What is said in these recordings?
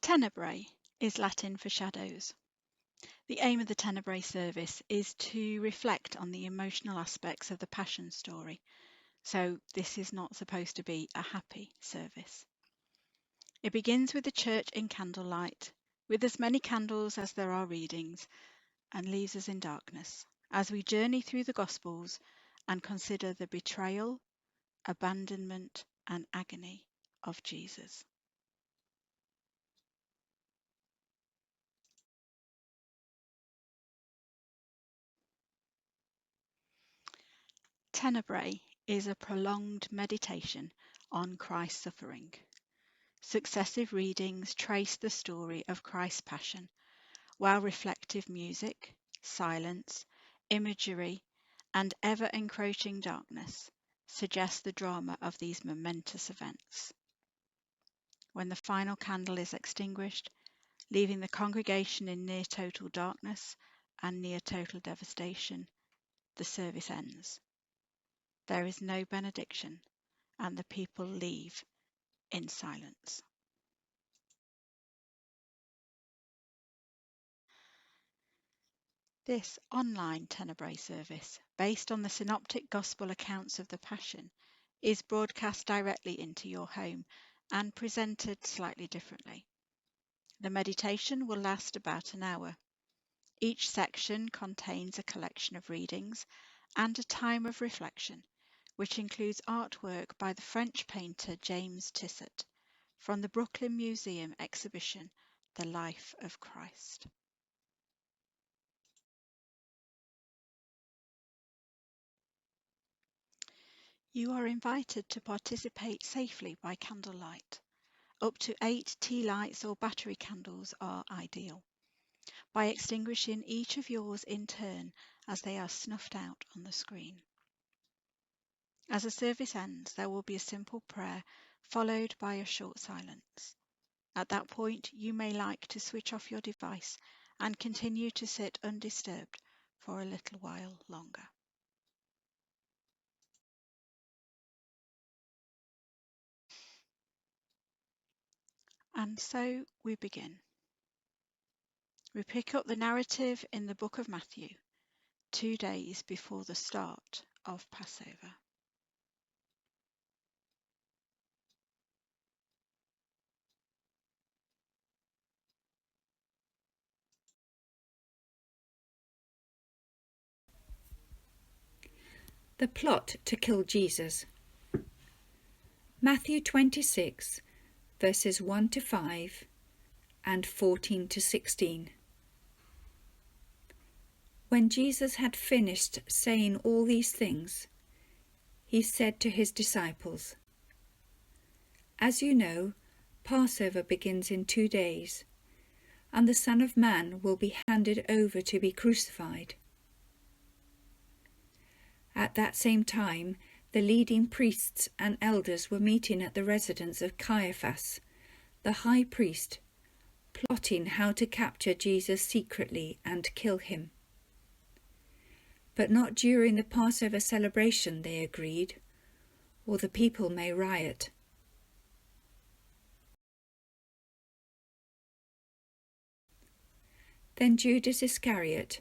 Tenebrae is Latin for shadows. The aim of the Tenebrae service is to reflect on the emotional aspects of the Passion story, so this is not supposed to be a happy service. It begins with the church in candlelight, with as many candles as there are readings, and leaves us in darkness as we journey through the Gospels and consider the betrayal, abandonment, and agony of Jesus. Tenebrae is a prolonged meditation on Christ's suffering. Successive readings trace the story of Christ's passion, while reflective music, silence, imagery, and ever-encroaching darkness suggest the drama of these momentous events. When the final candle is extinguished, leaving the congregation in near total darkness and near total devastation, the service ends. There is no benediction, and the people leave in silence. This online Tenebrae service, based on the synoptic gospel accounts of the Passion, is broadcast directly into your home and presented slightly differently. The meditation will last about an hour. Each section contains a collection of readings and a time of reflection, which includes artwork by the French painter James Tissot from the Brooklyn Museum exhibition, The Life of Christ. You are invited to participate safely by candlelight. Up to 8 tea lights or battery candles are ideal, by extinguishing each of yours in turn as they are snuffed out on the screen. As the service ends, there will be a simple prayer followed by a short silence. At that point, you may like to switch off your device and continue to sit undisturbed for a little while longer. And so we begin. We pick up the narrative in the book of Matthew, 2 days before the start of Passover. The plot to kill Jesus. Matthew 26, verses 1 to 5 and 14 to 16. When Jesus had finished saying all these things, he said to his disciples, "As you know, Passover begins in 2 days, and the Son of Man will be handed over to be crucified." At that same time, the leading priests and elders were meeting at the residence of Caiaphas, the high priest, plotting how to capture Jesus secretly and kill him. But not during the Passover celebration, they agreed, or the people may riot. Then Judas Iscariot,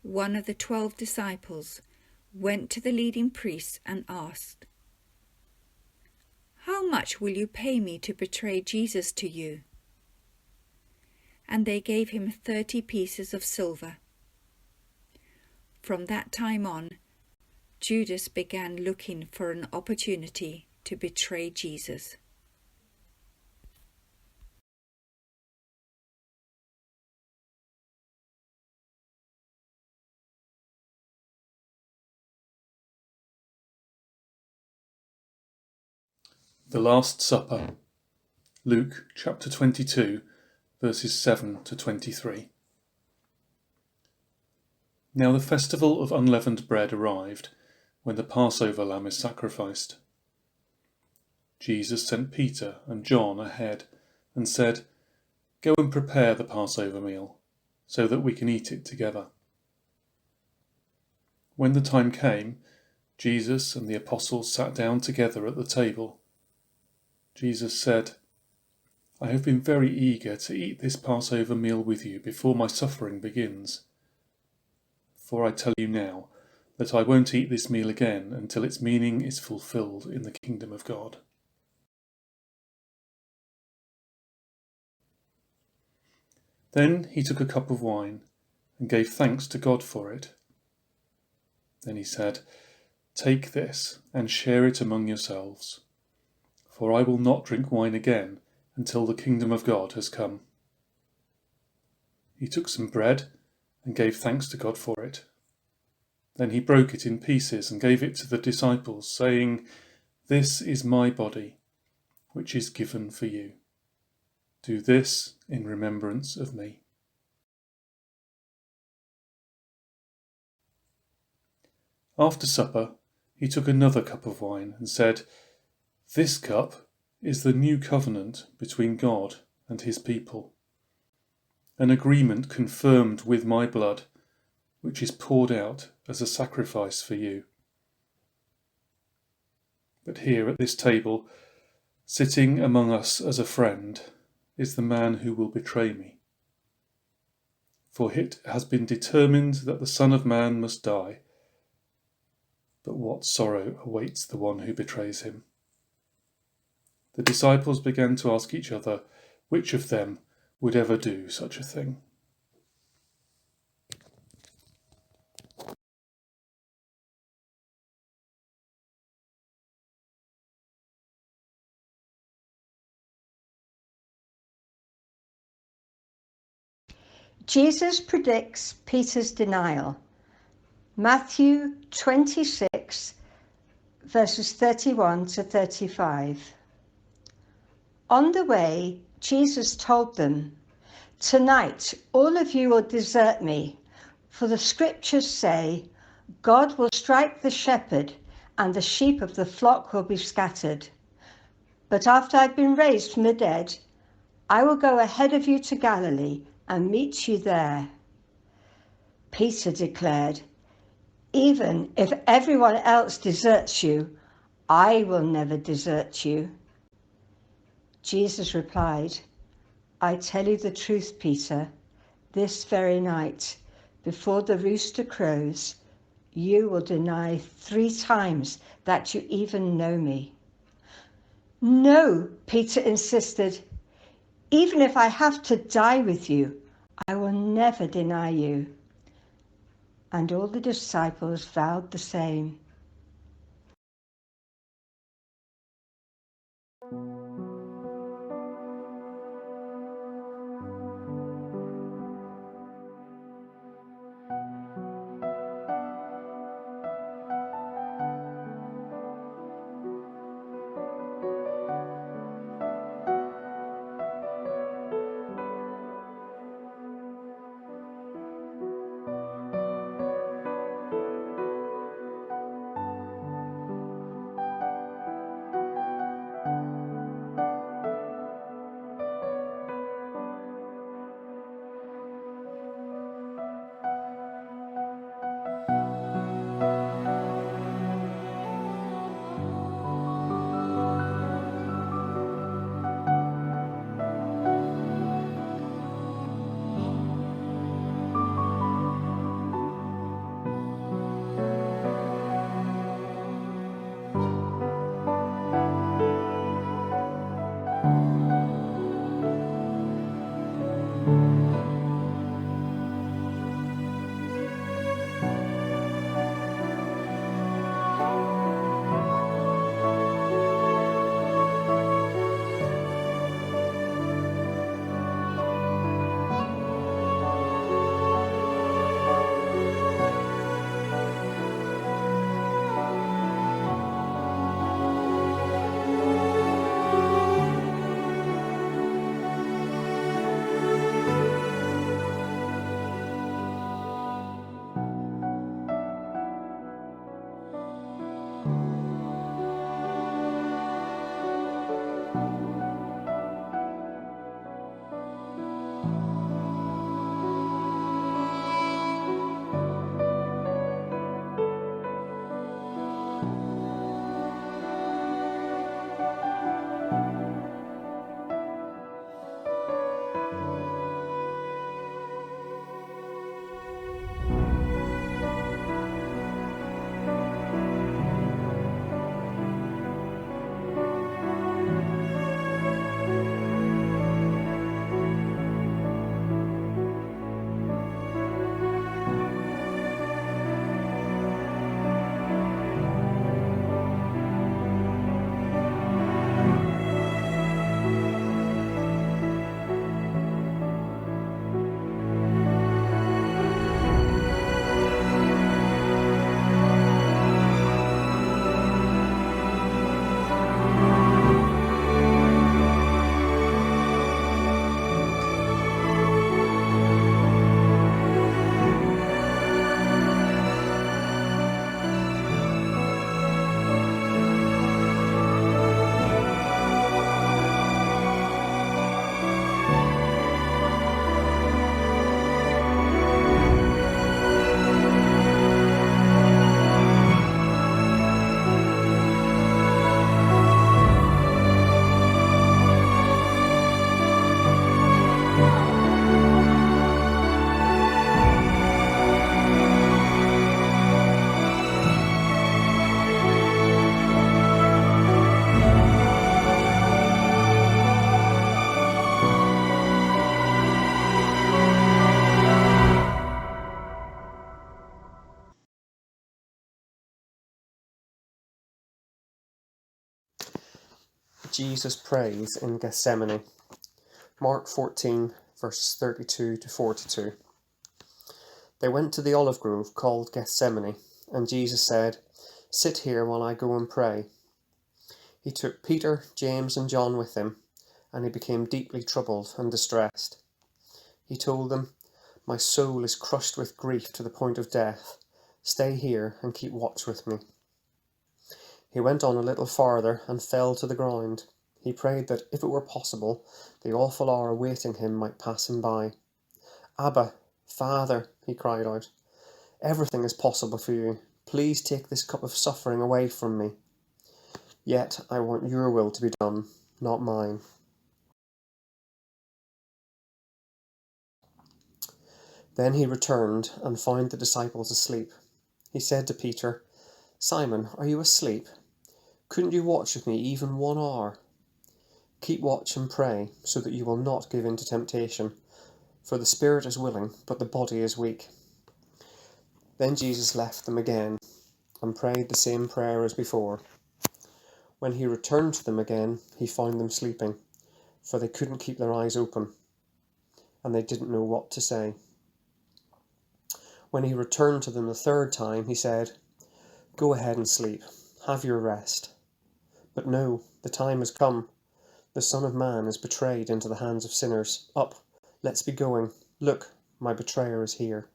one of the 12 disciples, went to the leading priests and asked, "How much will you pay me to betray Jesus to you?" And they gave him 30 pieces of silver. From that time on, Judas began looking for an opportunity to betray Jesus. The Last Supper, Luke chapter 22, verses 7 to 23. Now the festival of unleavened bread arrived, when the Passover lamb is sacrificed. Jesus sent Peter and John ahead and said, "Go and prepare the Passover meal, so that we can eat it together." When the time came, Jesus and the apostles sat down together at the table. Jesus said, I have been very eager to eat this Passover meal with you before my suffering begins. For I tell you now that I won't eat this meal again until its meaning is fulfilled in the kingdom of God." Then he took a cup of wine and gave thanks to God for it. Then he said, "Take this and share it among yourselves, for I will not drink wine again until the kingdom of God has come." He took some bread and gave thanks to God for it. Then he broke it in pieces and gave it to the disciples, saying, "This is my body, which is given for you. Do this in remembrance of me." After supper, he took another cup of wine and said, "This cup is the new covenant between God and his people, an agreement confirmed with my blood, which is poured out as a sacrifice for you. But here at this table, sitting among us as a friend, is the man who will betray me. For it has been determined that the Son of Man must die, but what sorrow awaits the one who betrays him." The disciples began to ask each other which of them would ever do such a thing. Jesus predicts Peter's denial. Matthew 26, verses 31 to 35. On the way, Jesus told them, "Tonight all of you will desert me, for the scriptures say, 'God will strike the shepherd, and the sheep of the flock will be scattered.' But after I've been raised from the dead, I will go ahead of you to Galilee and meet you there." Peter declared, "Even if everyone else deserts you, I will never desert you." Jesus replied, "I tell you the truth, Peter, this very night, before the rooster crows, you will deny 3 times that you even know me." "No," Peter insisted. "Even if I have to die with you, I will never deny you." And all the disciples vowed the same. Jesus prays in Gethsemane. Mark 14, verses 32 to 42. They went to the olive grove called Gethsemane, and Jesus said, "Sit here while I go and pray." He took Peter, James, and John with him, and he became deeply troubled and distressed. He told them, "My soul is crushed with grief to the point of death. Stay here and keep watch with me." He went on a little farther and fell to the ground. He prayed that, if it were possible, the awful hour awaiting him might pass him by. "Abba, Father," he cried out, "everything is possible for you. Please take this cup of suffering away from me. Yet I want your will to be done, not mine." Then he returned and found the disciples asleep. He said to Peter, "Simon, are you asleep? Couldn't you watch with me even 1 hour? Keep watch and pray, so that you will not give in to temptation. For the spirit is willing, but the body is weak." Then Jesus left them again and prayed the same prayer as before. When he returned to them again, he found them sleeping, for they couldn't keep their eyes open, and they didn't know what to say. When he returned to them the third time, he said, "Go ahead and sleep. Have your rest." But no, the time has come. The Son of Man is betrayed into the hands of sinners. Up, let's be going. Look, my betrayer is here.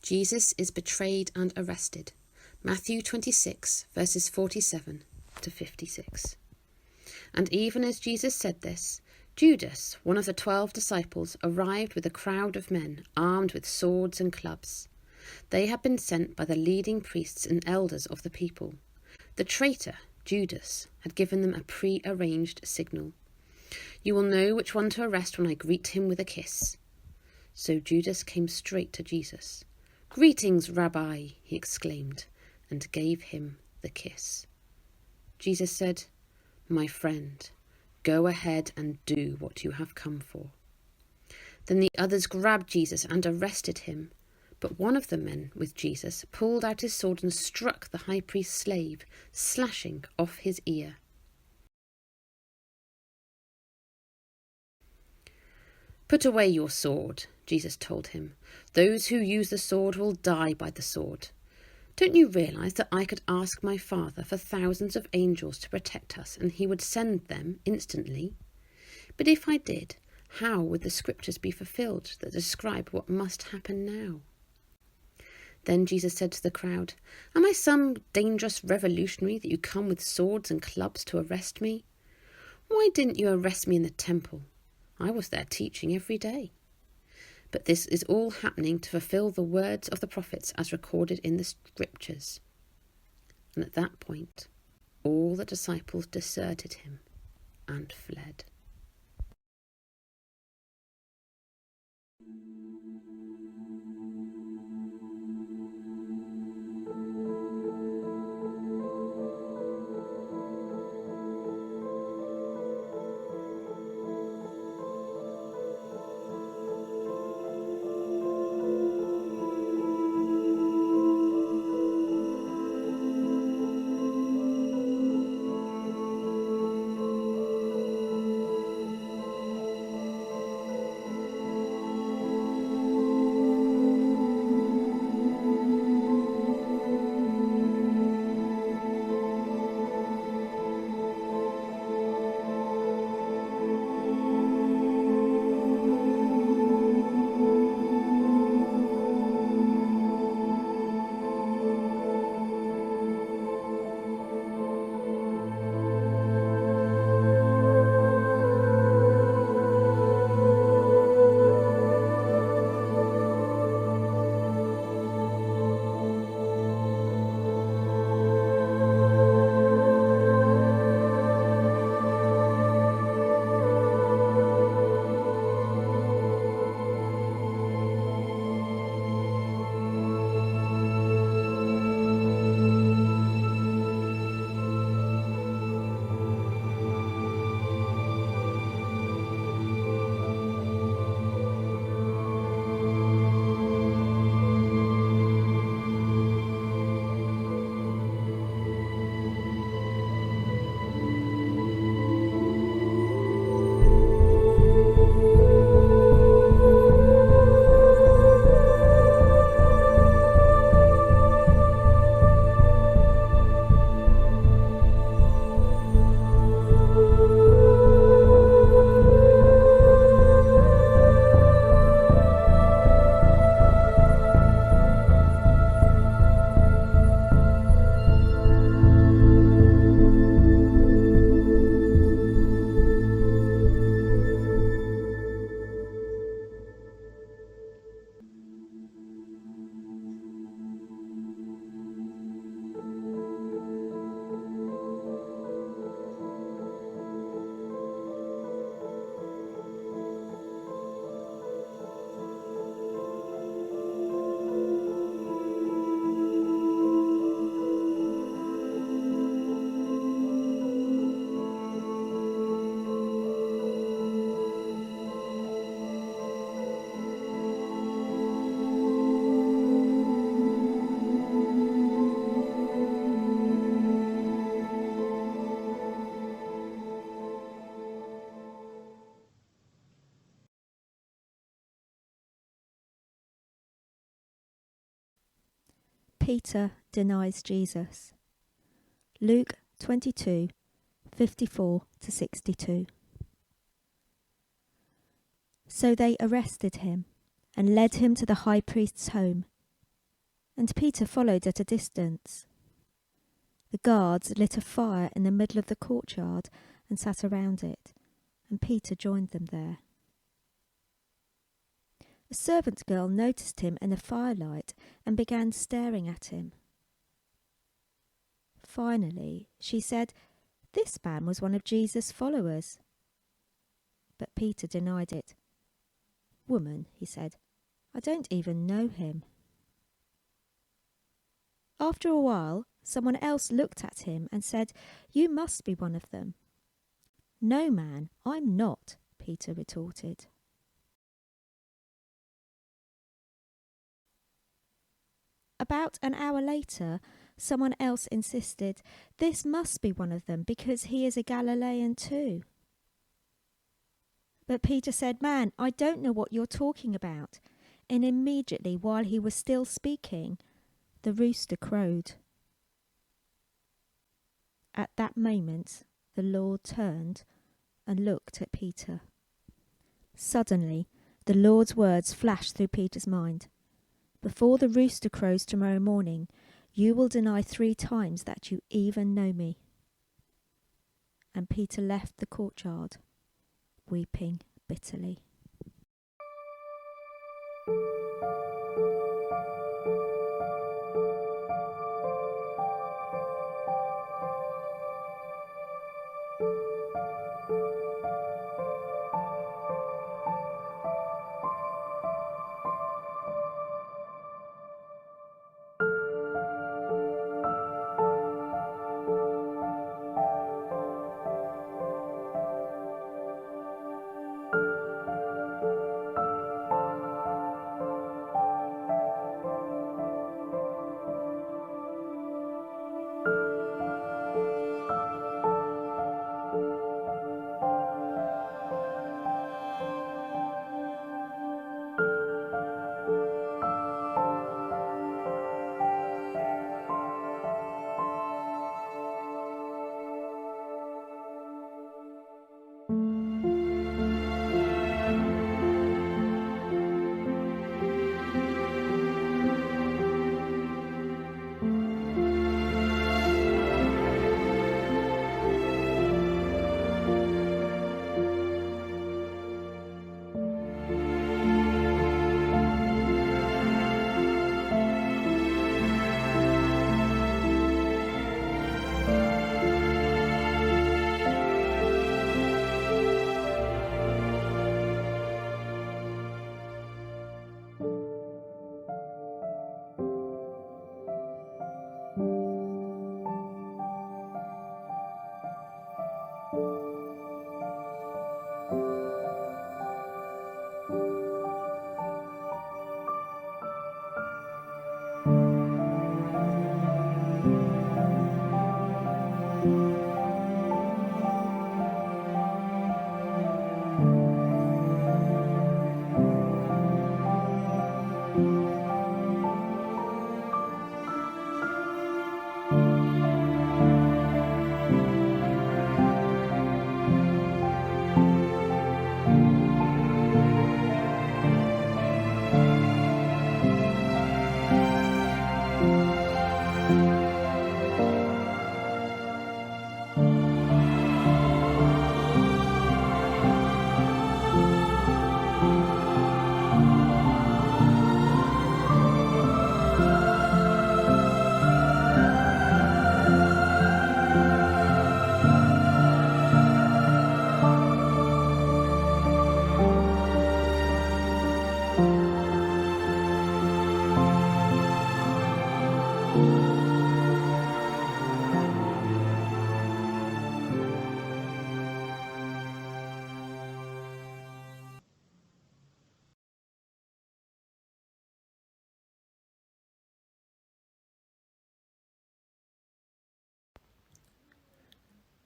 Jesus is betrayed and arrested. Matthew 26, verses 47 to 56. And even as Jesus said this, Judas, one of the 12 disciples, arrived with a crowd of men armed with swords and clubs. They had been sent by the leading priests and elders of the people. The traitor, Judas, had given them a pre-arranged signal. "You will know which one to arrest when I greet him with a kiss." So Judas came straight to Jesus. "Greetings, Rabbi," he exclaimed, and gave him the kiss. Jesus said, "My friend, go ahead and do what you have come for." Then the others grabbed Jesus and arrested him. But one of the men with Jesus pulled out his sword and struck the high priest's slave, slashing off his ear. "Put away your sword," Jesus told him. "Those who use the sword will die by the sword. Don't you realize that I could ask my Father for thousands of angels to protect us, and he would send them instantly? But if I did, how would the scriptures be fulfilled that describe what must happen now?" Then Jesus said to the crowd, "Am I some dangerous revolutionary that you come with swords and clubs to arrest me? Why didn't you arrest me in the temple? I was there teaching every day." But this is all happening to fulfill the words of the prophets as recorded in the scriptures. And at that point, all the disciples deserted him and fled. Peter denies Jesus. Luke 22:54-62. So they arrested him and led him to the high priest's home, and Peter followed at a distance. The guards lit a fire in the middle of the courtyard and sat around it, and Peter joined them there. A servant girl noticed him in the firelight and began staring at him. Finally, she said, "This man was one of Jesus' followers." But Peter denied it. "Woman," he said, "I don't even know him." After a while, someone else looked at him and said, "You must be one of them." "No, man, I'm not," Peter retorted. About an hour later, someone else insisted, "This must be one of them because he is a Galilean too." But Peter said, "Man, I don't know what you're talking about." And immediately, while he was still speaking, the rooster crowed. At that moment, the Lord turned and looked at Peter. Suddenly, the Lord's words flashed through Peter's mind. "Before the rooster crows tomorrow morning, you will deny 3 times that you even know me." And Peter left the courtyard, weeping bitterly.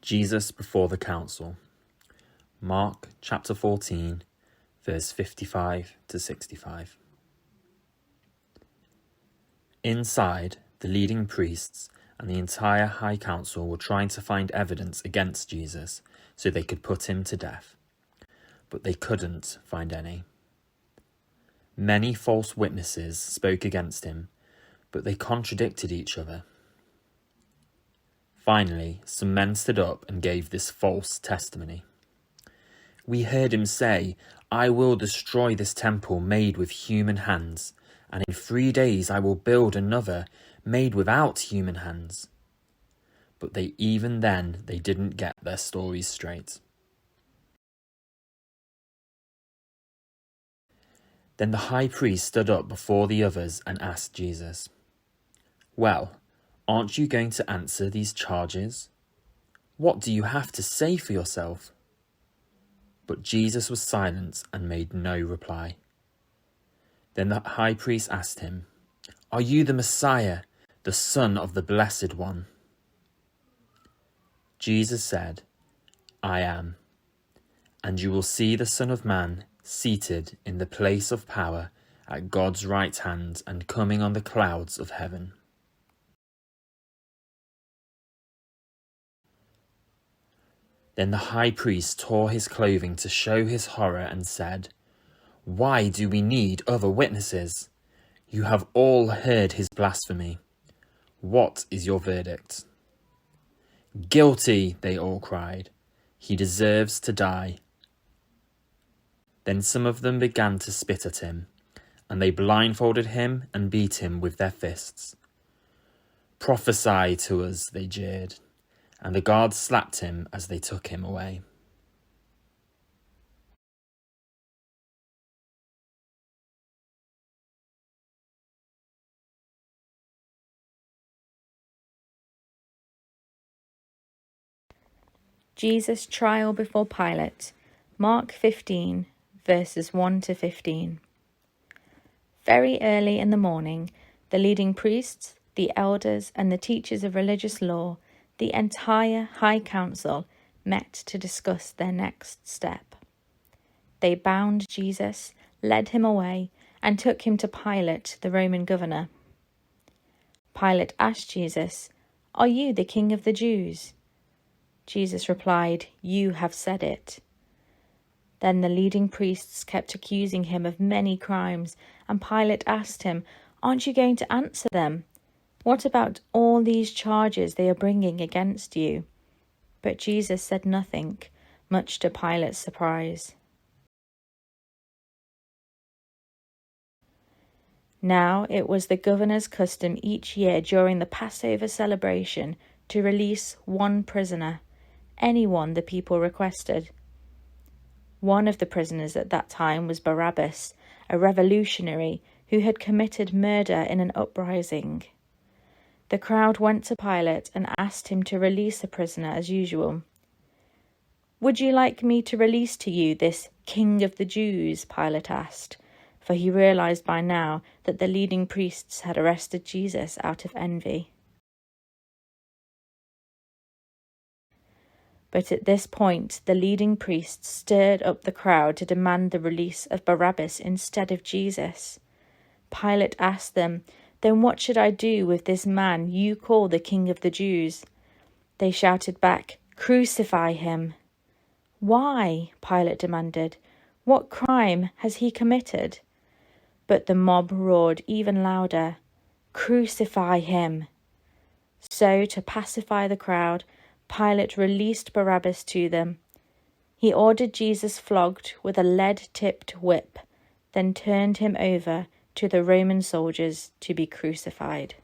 Jesus before the council. Mark chapter 14, verse 55 to 65. Inside, the leading priests and the entire high council were trying to find evidence against Jesus so they could put him to death. But they couldn't find any. Many false witnesses spoke against him, but they contradicted each other. Finally, some men stood up and gave this false testimony. "We heard him say, 'I will destroy this temple made with human hands, and in 3 days I will build another made without human hands.'" But even then they didn't get their stories straight. Then the high priest stood up before the others and asked Jesus, "Well, aren't you going to answer these charges? What do you have to say for yourself?" But Jesus was silent and made no reply. Then the high priest asked him, "Are you the Messiah, the Son of the Blessed One?" Jesus said, "I am, and you will see the Son of Man seated in the place of power at God's right hand and coming on the clouds of heaven." Then the high priest tore his clothing to show his horror and said, "Why do we need other witnesses? You have all heard his blasphemy. What is your verdict?" "Guilty," they all cried. "He deserves to die." Then some of them began to spit at him, and they blindfolded him and beat him with their fists. "Prophesy to us," they jeered, and the guards slapped him as they took him away. Jesus' trial before Pilate, Mark 15, verses 1 to 15. Very early in the morning, the leading priests, the elders, and the teachers of religious law, the entire high council, met to discuss their next step. They bound Jesus, led him away, and took him to Pilate, the Roman governor. Pilate asked Jesus, "Are you the king of the Jews?" Jesus replied, "You have said it." Then the leading priests kept accusing him of many crimes, and Pilate asked him, "Aren't you going to answer them? What about all these charges they are bringing against you?" But Jesus said nothing, much to Pilate's surprise. Now it was the governor's custom each year during the Passover celebration to release one prisoner, anyone the people requested. One of the prisoners at that time was Barabbas, a revolutionary who had committed murder in an uprising. The crowd went to Pilate and asked him to release the prisoner as usual. "Would you like me to release to you this King of the Jews?" Pilate asked, for he realized by now that the leading priests had arrested Jesus out of envy. But at this point, the leading priests stirred up the crowd to demand the release of Barabbas instead of Jesus. Pilate asked them, "Then what should I do with this man you call the King of the Jews?" They shouted back, "Crucify him!" "Why?" Pilate demanded. "What crime has he committed?" But the mob roared even louder, "Crucify him!" So, to pacify the crowd, Pilate released Barabbas to them. He ordered Jesus flogged with a lead-tipped whip, then turned him over to the Roman soldiers to be crucified.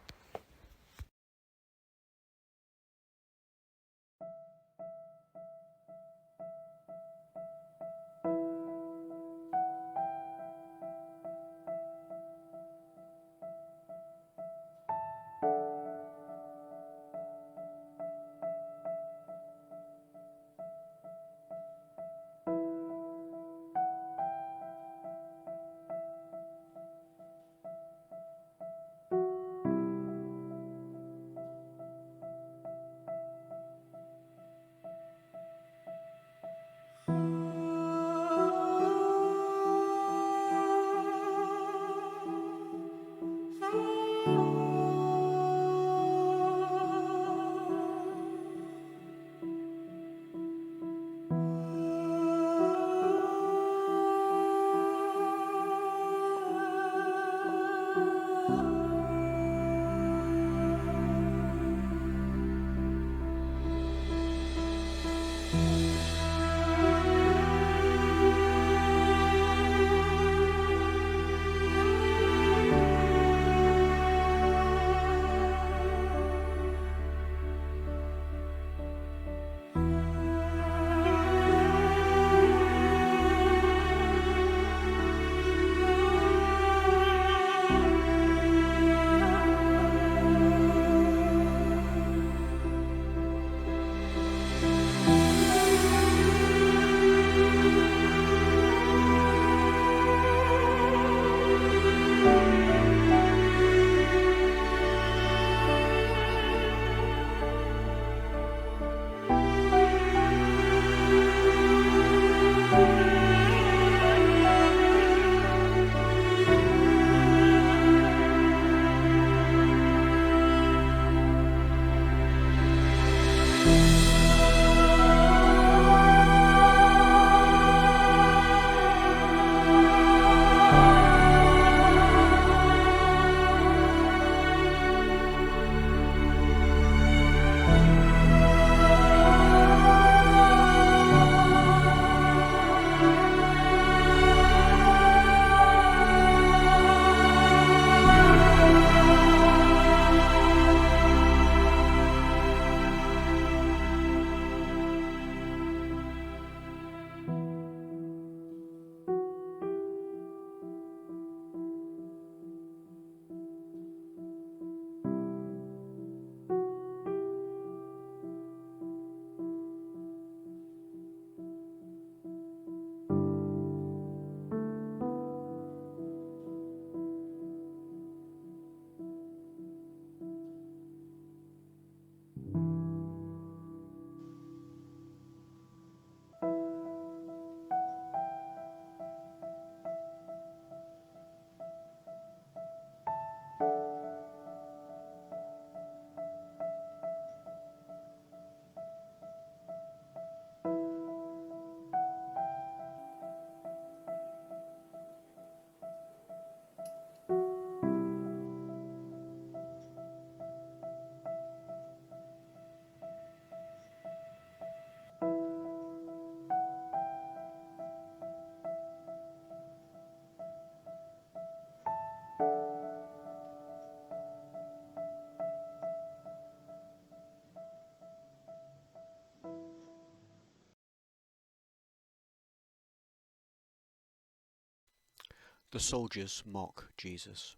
The soldiers mock Jesus.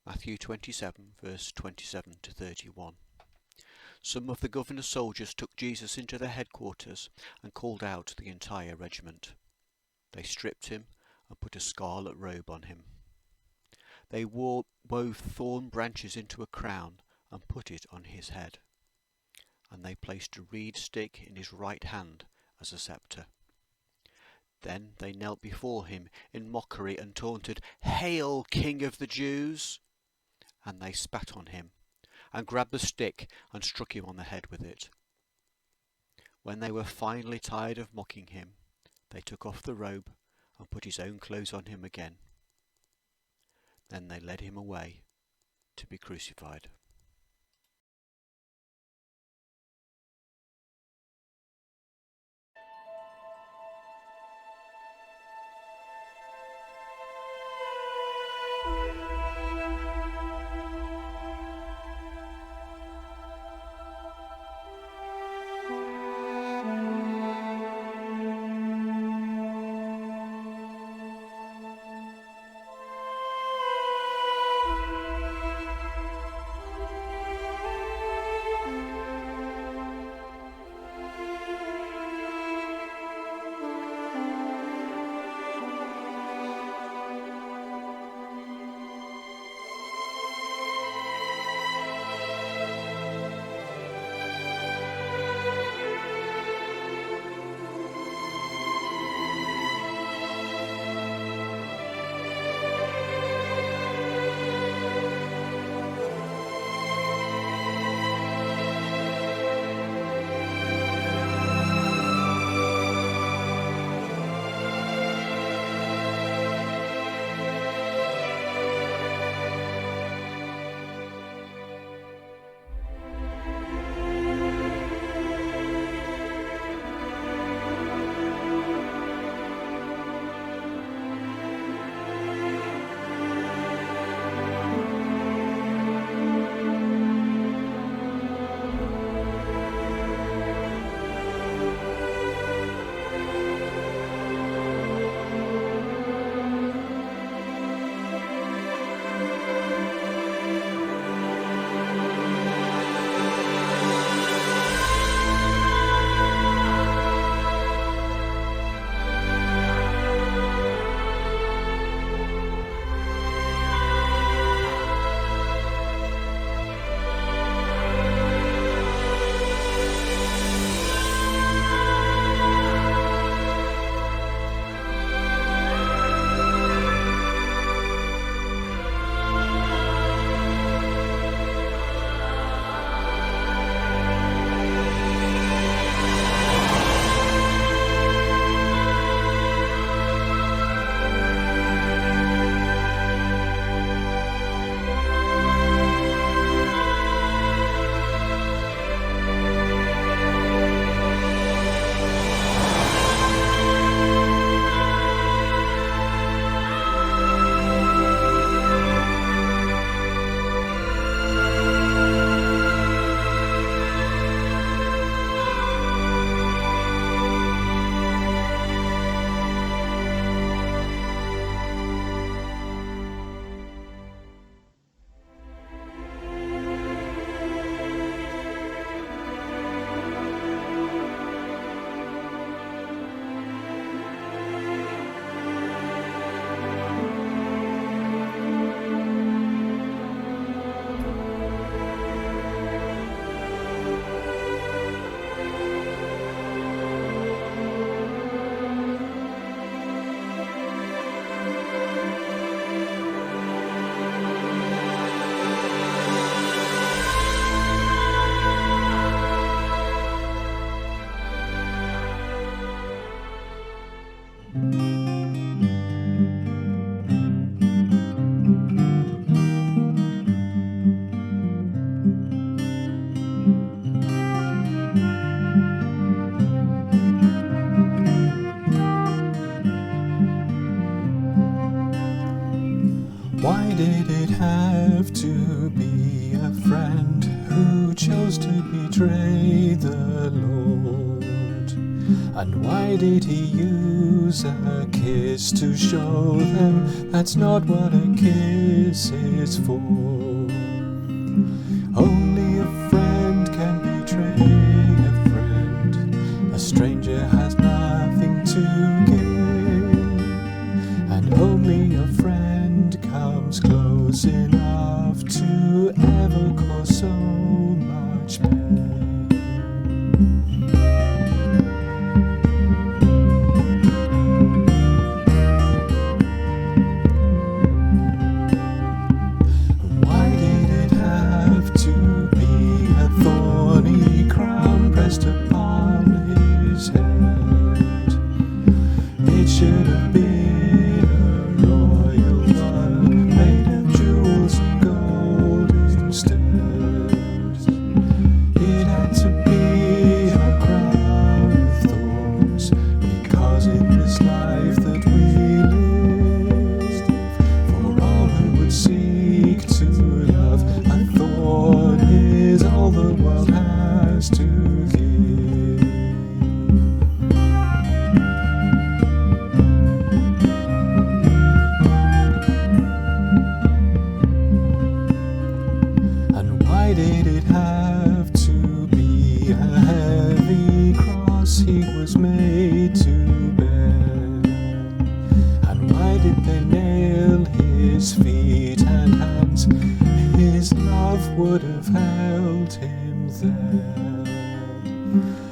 Matthew 27, verse 27 to 31. Some of the governor's soldiers took Jesus into their headquarters and called out the entire regiment. They stripped him and put a scarlet robe on him. They wove thorn branches into a crown and put it on his head. And they placed a reed stick in his right hand as a sceptre. Then they knelt before him in mockery and taunted, "Hail, King of the Jews!" And they spat on him, and grabbed the stick and struck him on the head with it. When they were finally tired of mocking him, they took off the robe and put his own clothes on him again. Then they led him away to be crucified. Why did it have to be a friend who chose to betray the Lord? And why did he use a kiss to show them that's not what a kiss is for? Only a friend can betray a friend. A stranger has nothing to give, and only a friend comes close enough to ever cause so much pain. Why did it have to be a thorny crown pressed upon his head? It should have been a royal one, made of jewels and gold instead. It had to be a crown of thorns, because in this life that we live, for all who would seek to love, a thorn is all the world has to give. And why did it have to be a heavy cross he was made to bear? And why did they nail his feet and hands? His love would have held him there.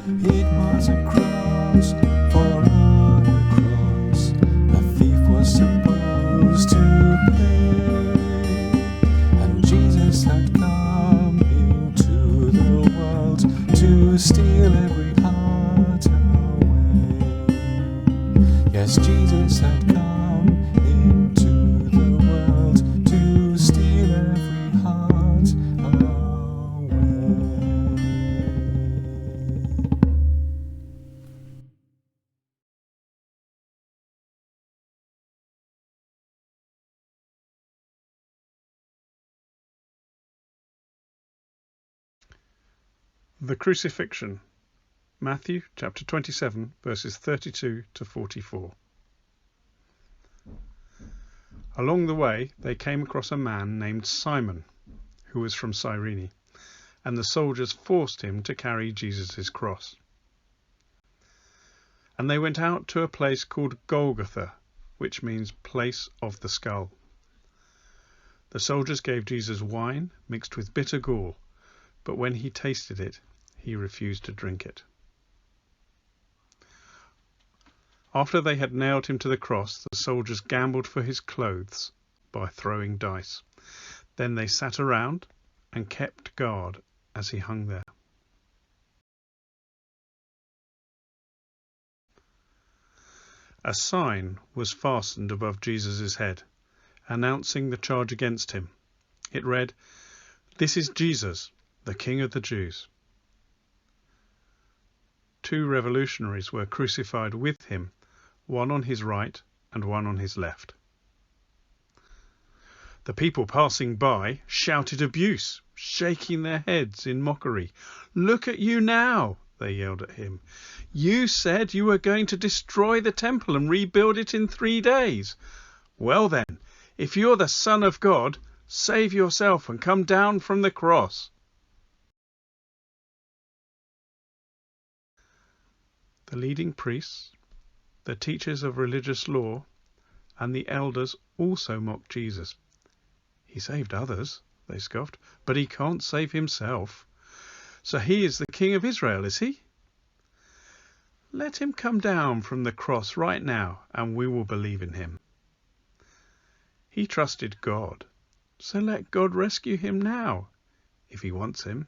It was a cross, for on a cross a thief was supposed to pay. And Jesus had come into the world to steal every heart away. Yes, Jesus had come into the world to steal every heart away. The Crucifixion, Matthew chapter 27, verses 32 to 44. Along the way they came across a man named Simon, who was from Cyrene, and the soldiers forced him to carry Jesus' cross. And they went out to a place called Golgotha, which means place of the skull. The soldiers gave Jesus wine mixed with bitter gall, but when he tasted it, he refused to drink it. After they had nailed him to the cross, the soldiers gambled for his clothes by throwing dice. Then they sat around and kept guard as he hung there. A sign was fastened above Jesus' head, announcing the charge against him. It read, "This is Jesus, the King of the Jews." 2 revolutionaries were crucified with him, one on his right and one on his left. The people passing by shouted abuse, shaking their heads in mockery. "Look at you now," they yelled at him. "You said you were going to destroy the temple and rebuild it in 3 days. Well then, if you're the Son of God, save yourself and come down from the cross." The leading priests, the teachers of religious law, and the elders also mocked Jesus. "He saved others," they scoffed, "but he can't save himself. So he is the King of Israel, is he? Let him come down from the cross right now, and we will believe in him. He trusted God, so let God rescue him now, if he wants him.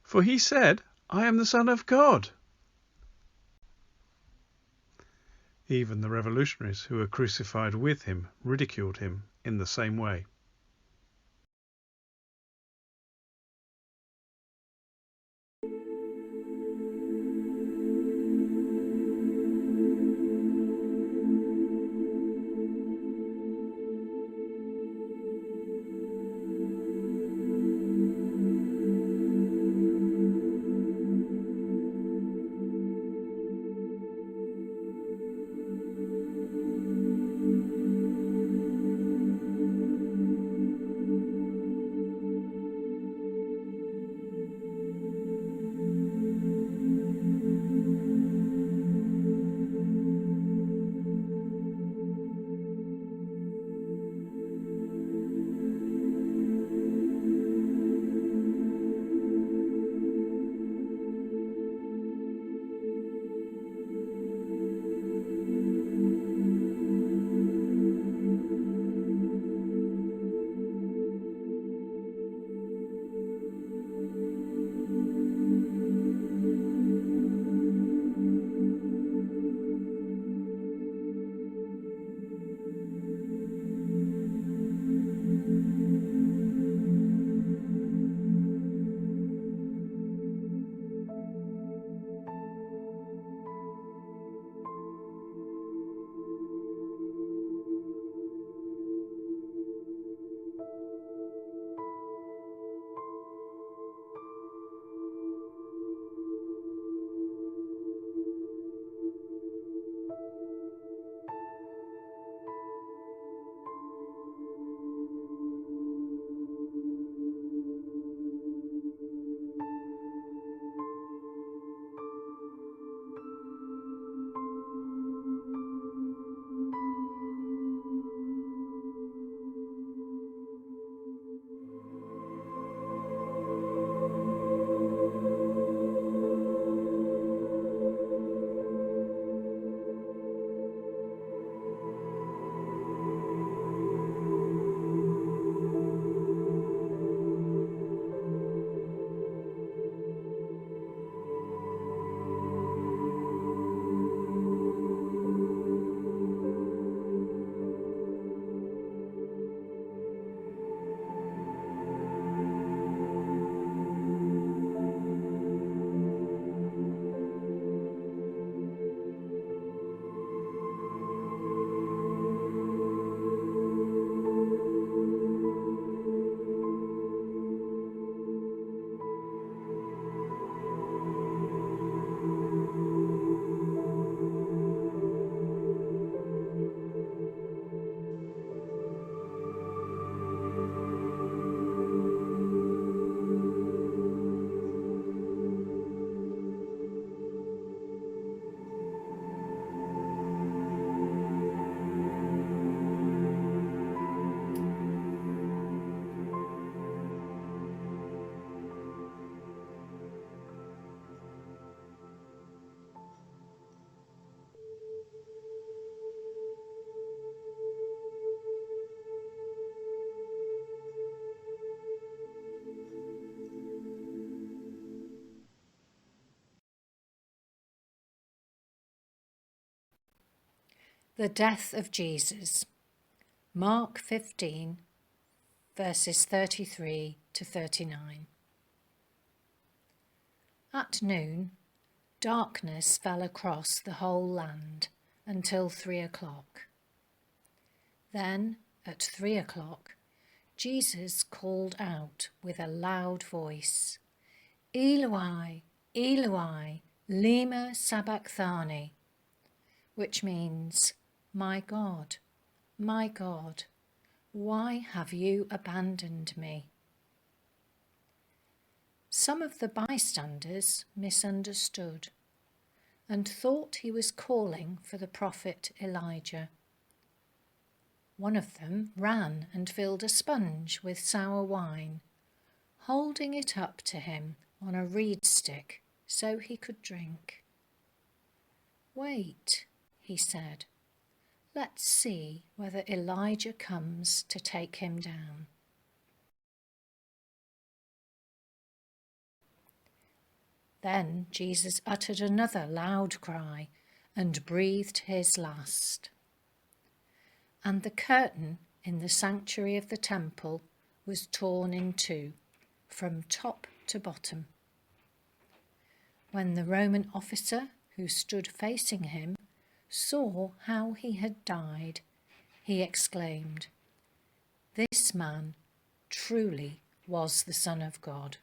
For he said, 'I am the Son of God.'" Even the revolutionaries who were crucified with him ridiculed him in the same way. The death of Jesus. Mark 15, verses 33 to 39. At noon, darkness fell across the whole land until 3 o'clock. Then, at 3 o'clock, Jesus called out with a loud voice, "Eloi, Eloi, lema sabachthani," which means, my God, why have you abandoned me?" Some of the bystanders misunderstood and thought he was calling for the prophet Elijah. One of them ran and filled a sponge with sour wine, holding it up to him on a reed stick so he could drink. "Wait," he said, "let's see whether Elijah comes to take him down." Then Jesus uttered another loud cry and breathed his last. And the curtain in the sanctuary of the temple was torn in two, from top to bottom. When the Roman officer who stood facing him saw how he had died, he exclaimed, "This man truly was the Son of God."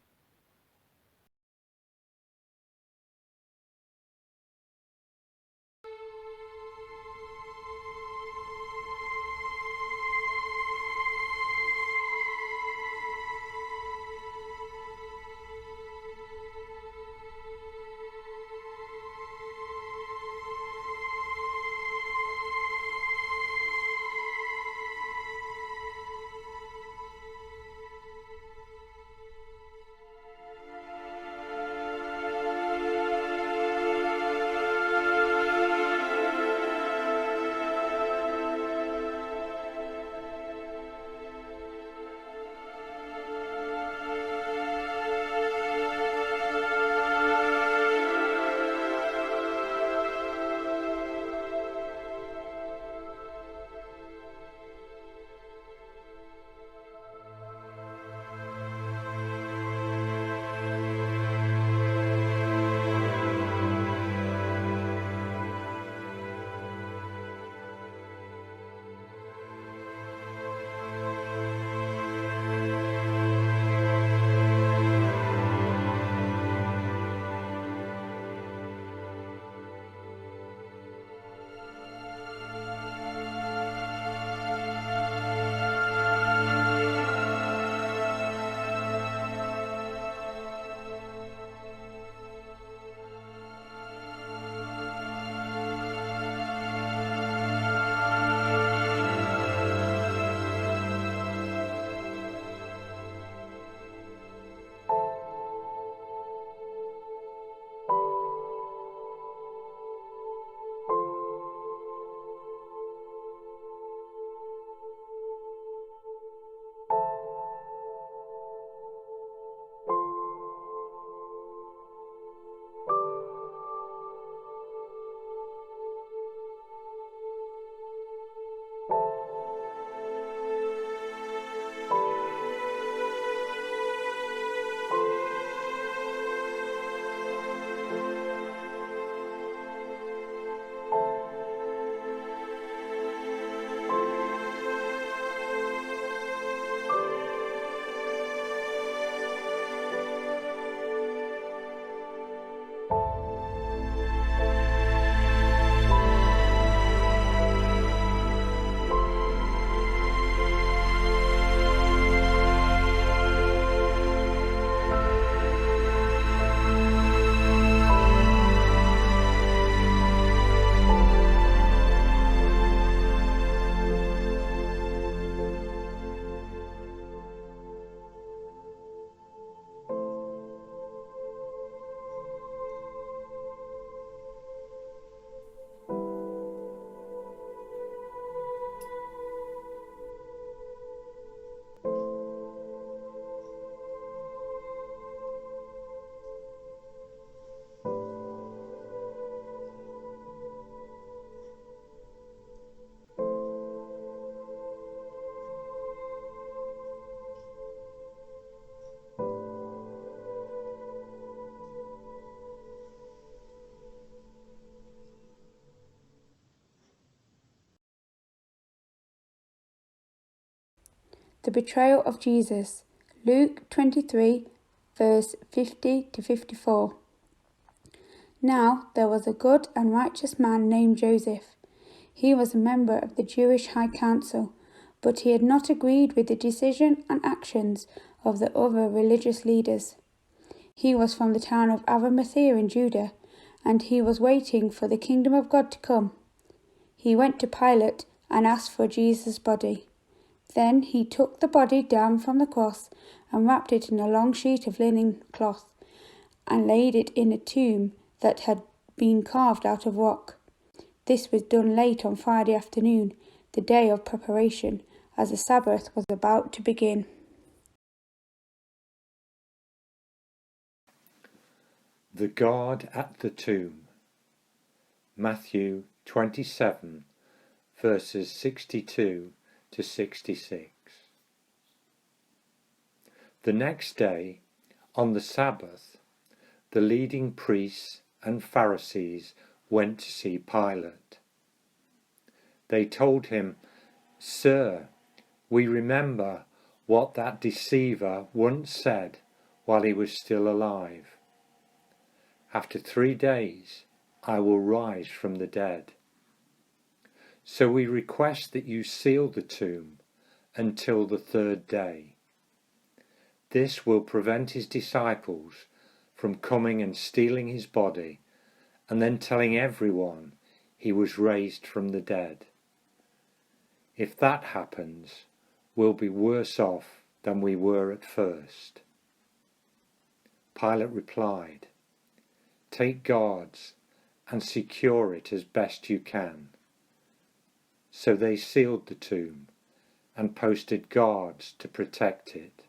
The betrayal of Jesus. Luke 23, verse 50 to 54. Now there was a good and righteous man named Joseph. He was a member of the Jewish High Council, but he had not agreed with the decision and actions of the other religious leaders. He was from the town of Arimathea in Judah, and he was waiting for the kingdom of God to come. He went to Pilate and asked for Jesus' body. Then he took the body down from the cross and wrapped it in a long sheet of linen cloth and laid it in a tomb that had been carved out of rock. This was done late on Friday afternoon, the day of preparation, as the Sabbath was about to begin. The guard at the tomb. Matthew 27, verses 62 to 66. The next day, on the Sabbath, the leading priests and Pharisees went to see Pilate. They told him, "Sir, we remember what that deceiver once said while he was still alive. After 3 days, I will rise from the dead. So we request that you seal the tomb until the 3rd day. This will prevent his disciples from coming and stealing his body and then telling everyone he was raised from the dead. If that happens, we'll be worse off than we were at first." Pilate replied, "Take guards and secure it as best you can." So they sealed the tomb and posted guards to protect it.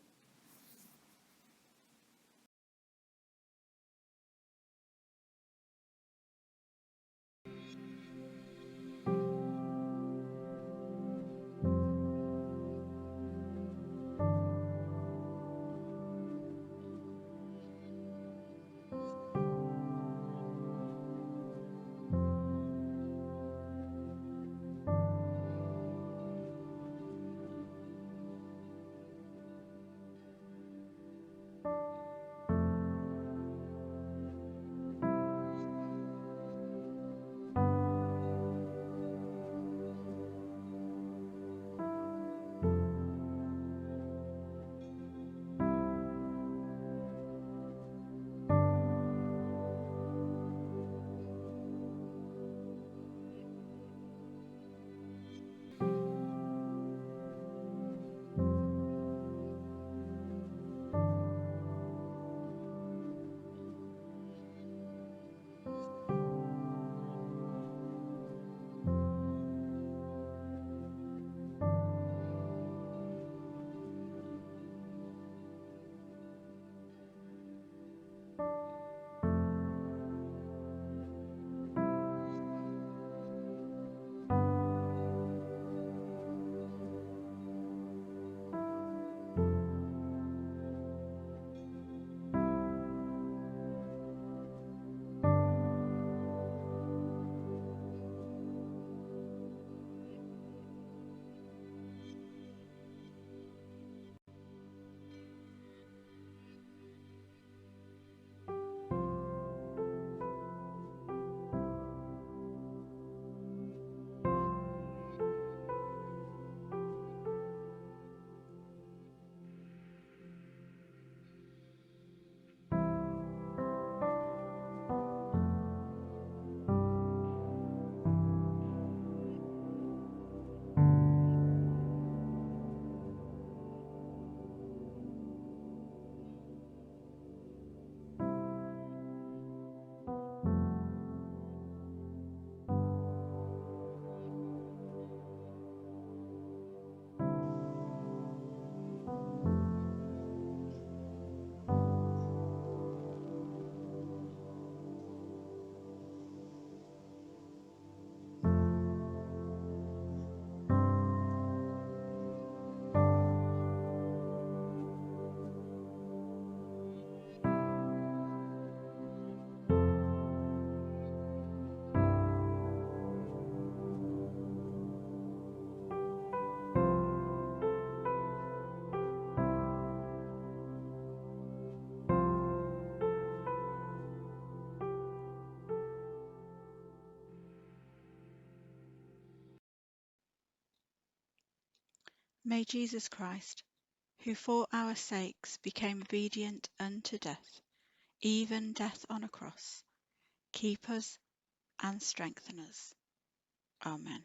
May Jesus Christ, who for our sakes became obedient unto death, even death on a cross, keep us and strengthen us. Amen.